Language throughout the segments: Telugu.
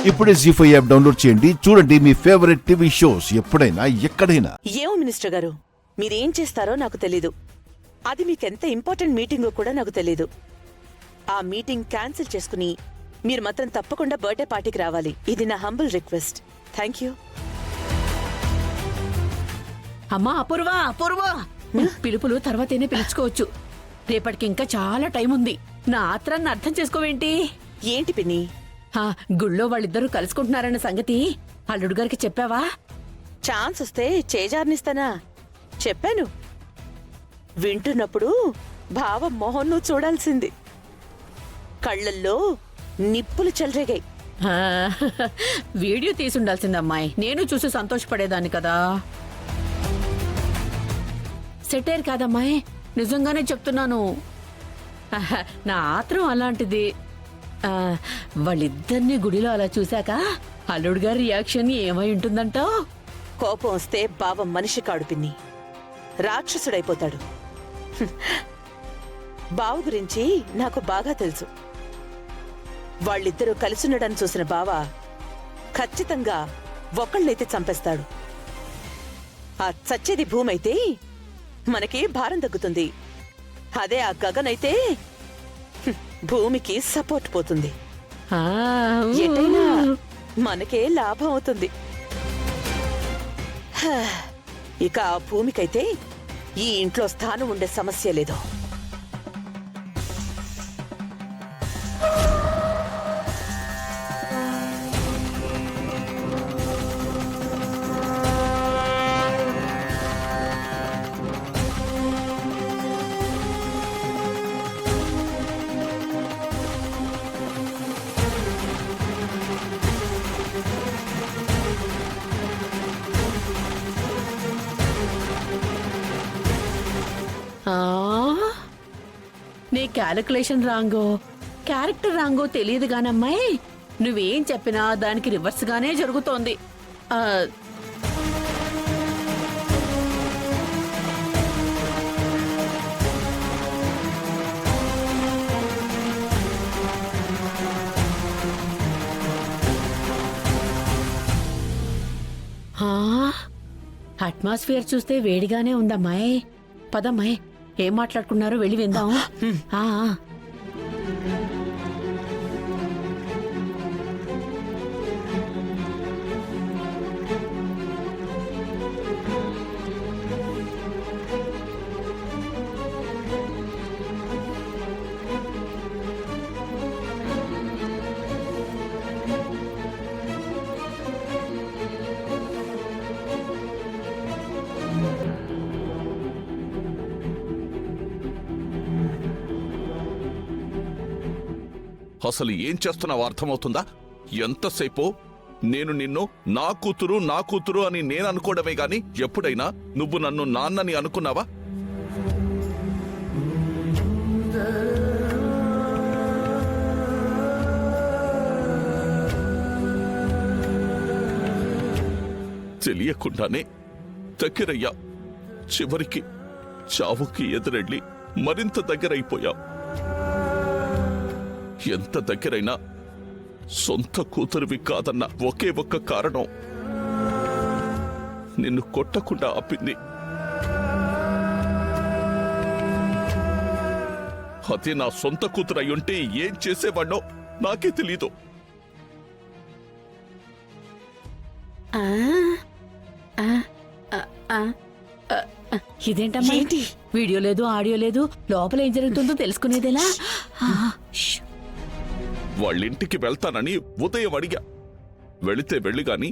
ఇప్పుడే జీ5 యాప్ డౌన్లోడ్ చేయండి. చూడండి మీ ఫేవరెట్ టీవీ షోస్ ఎప్పుడైనా ఎక్కడైనా. ఏమో మినిస్టర్ గారు, మీరేం చేస్తారో నాకు తెలీదు. అది మీకెంత ఇంపార్టెంట్ మీటింగో కూడా నాకు తెలీదు. ఆ మీటింగ్ క్యాన్సిల్ చేసుకుని మీరు మాత్రం తప్పకుండా బర్త్డే పార్టీకి రావాలి. ఇది నా హంబుల్ రిక్వెస్ట్. Thank you. అమ్మా అపూర్వ పిలుపులు తర్వాతనే పిలుచుకోవచ్చు. రేపటికి ఇంకా చాలా టైం ఉంది. నా ఆత్రాన్ని అర్థం చేసుకోవేంటి? ఏంటి పిన్ని? గుళ్ళో వాళ్ళిద్దరూ కలుసుకుంటున్నారన్న సంగతి అల్లుడు గారికి చెప్పావా? ఛాన్స్ వస్తే చేజార్నిస్తానా? చెప్పాను. వింటున్నప్పుడు భావ మొహం నువ్వు చూడాల్సింది. కళ్ళల్లో నిప్పులు చెలరేగాయి. వీడియో తీసుండాల్సింది అమ్మాయి. నేను చూసి సంతోషపడేదాన్ని కదా. సెటైర్ కాదమ్మాయి, నిజంగానే చెప్తున్నాను. నా ఆత్రం అలాంటిది. వాళ్ళిద్దరినీ గుడిలో అలా చూశాక అల్లుడు గారి రియాక్షన్ ఏమై ఉంటుందంటావు? కోపం వస్తే బావ మనిషి కాడు పిన్ని, రాక్షసుడైపోతాడు. బావ గురించి నాకు బాగా తెలుసు. వాళ్ళిద్దరూ కలిసుండడానికి చూసిన బావ ఖచ్చితంగా ఒకళ్ళైతే చంపేస్తాడు. ఆ చచ్చేది భూమి అయితే మనకి భారం తగ్గుతుంది. అదే ఆ గగనైతే భూమికి సపోర్ట్ పోతుంది. ఎటైనా మనకే లాభం అవుతుంది. ఇక ఆ భూమికైతే ఈ ఇంట్లో స్థానం ఉండే సమస్య లేదు. నీ క్యాలిక్యులేషన్ రాంగో, క్యారెక్టర్ రాంగో తెలియదు గానమ్మాయి. నువ్వేం చెప్పినా దానికి రివర్స్ గానే జరుగుతోంది. అట్మాస్ఫియర్ చూస్తే వేడిగానే ఉందమ్మాయి. పదమ్మాయి, ఏం మాట్లాడుకున్నారో వెళ్ళి విందాం. అసలు ఏం చేస్తున్నావో అర్థమవుతుందా? ఎంతసేపు నేను నిన్ను నా కూతురు అని నేను అనుకోవడమే గాని ఎప్పుడైనా నువ్వు నన్ను నాన్నని అనుకున్నావా? తెలియకుండానే దగ్గరయ్యా. చివరికి చావుకి ఎదురెళ్ళి మరింత దగ్గరైపోయా. ఎంత దగ్గరైనా సొంత కూతురువి కాదన్న ఒకే ఒక్క కారణం నిన్ను కొట్టకుండా ఆపింది. అదే నా సొంత కూతురు అయ్యుంటే ఏం చేసేవాణ్ణో నాకే తెలీదు. ఇదేంటమ్మా, వీడియో లేదు, ఆడియో లేదు, లోపల ఏం జరుగుతుందో తెలుసుకునేదేలా? వాళ్ళింటికి వెళ్తానని ఉదయం అడిగా. వెళితే వెళ్ళిగాని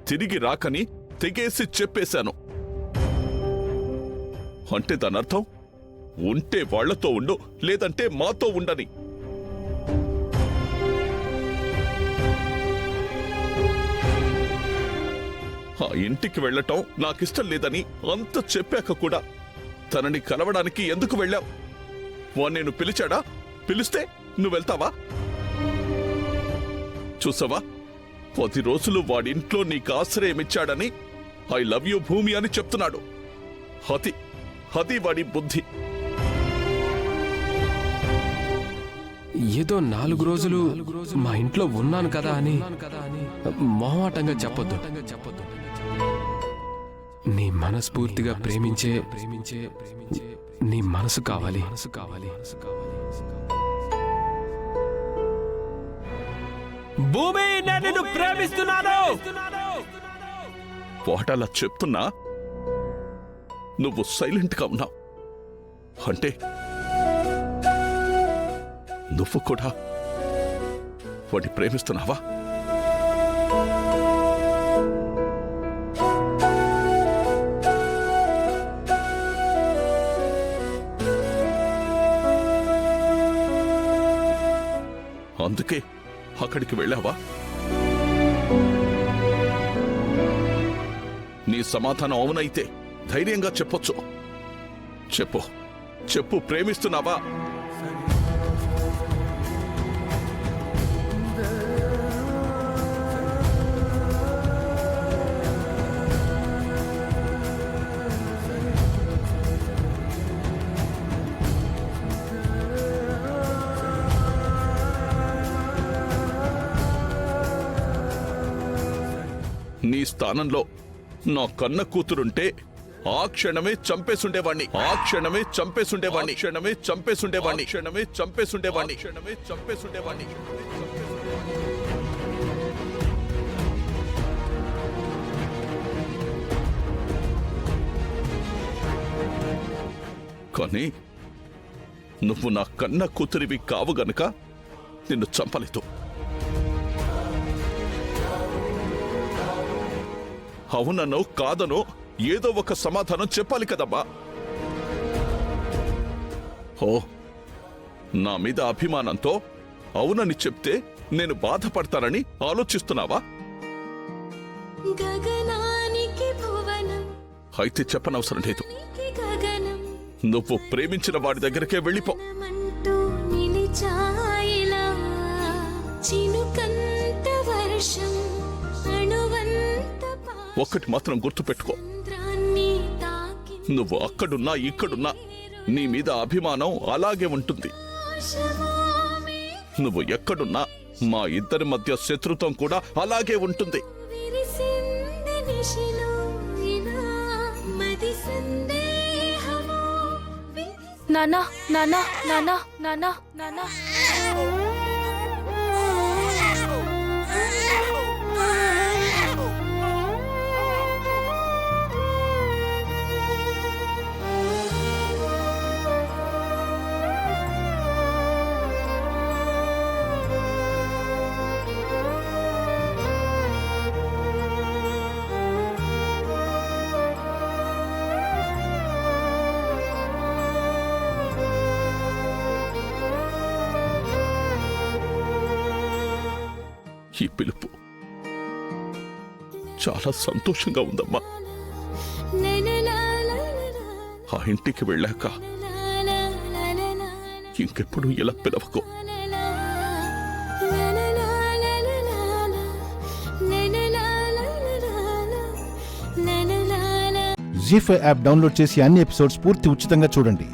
తిరిగి రాకని తెగేసి చెప్పేశాను. అంటే దానర్థం ఉంటే వాళ్లతో ఉండు, లేదంటే మాతో ఉండని. ఆ ఇంటికి వెళ్లటం నాకిష్టం లేదని అంత చెప్పాక కూడా తనని కలవడానికి ఎందుకు వెళ్ళావు? నేను పిలిచాడా? పిలిస్తే నువ్వెళ్తావా? చూసావా, 10 రోజులు వాడింట్లో నీకు ఆశ్రయమిచ్చాడని ఐ లవ్ యూ భూమి అని చెప్తున్నాడు. అది వాడి బుద్ధి. ఏదో 4 రోజులు మా ఇంట్లో ఉన్నాను కదా అని మొహమాటంగా చెప్పొద్దు. నీ మనస్ఫూర్తిగా ప్రేమించే నీ మనసు కావాలి. భూమి, నేను నిన్ను ప్రేమిస్తున్నాను. వాటలా చెప్తున్నా నువ్వు సైలెంట్ గా ఉన్నావు అంటే నువ్వు కూడా వాడిని ప్రేమిస్తున్నావా? అందుకే అక్కడికి వెళ్ళావా? నీ సమాధానం అవునైతే ధైర్యంగా చెప్పొచ్చు. చెప్పు ప్రేమిస్తున్నావా? నీ స్థానంలో నా కన్న కూతురుంటే ఆ క్షణమే చంపేసుండేవాణ్ణి. కానీ నువ్వు నా కన్న కూతురివి కావు గనుక నిన్ను చంపలేదు. అవుననో కాదనో ఏదో ఒక సమాధానం చెప్పాలి కదమ్మా. ఓ, నా మీద అభిమానంతో అవునని చెప్తే నేను బాధపడతానని ఆలోచిస్తున్నావా? అయితే చెప్పనవసరం లేదు. నువ్వు ప్రేమించిన వాడి దగ్గరికే వెళ్ళిపో. ఒక్కటి మాత్రం గుర్తుపెట్టుకో, నువ్వు అక్కడున్నా ఇక్కడున్నా నీ మీద అభిమానం అలాగే ఉంటుంది. నువ్వు ఎక్కడున్నా మా ఇద్దరి మధ్య శత్రుత్వం కూడా అలాగే ఉంటుంది. నానా నానా నానా నానా నానా ఈ పిలుపు చాలా సంతోషంగా ఉందమ్మా. ఆ ఇంటికి వెళ్ళాక ఇంకెప్పుడు ఇలా పిలవకు. జీ5 యాప్ డౌన్లోడ్ చేసి అన్ని ఎపిసోడ్స్ పూర్తి ఉచితంగా చూడండి.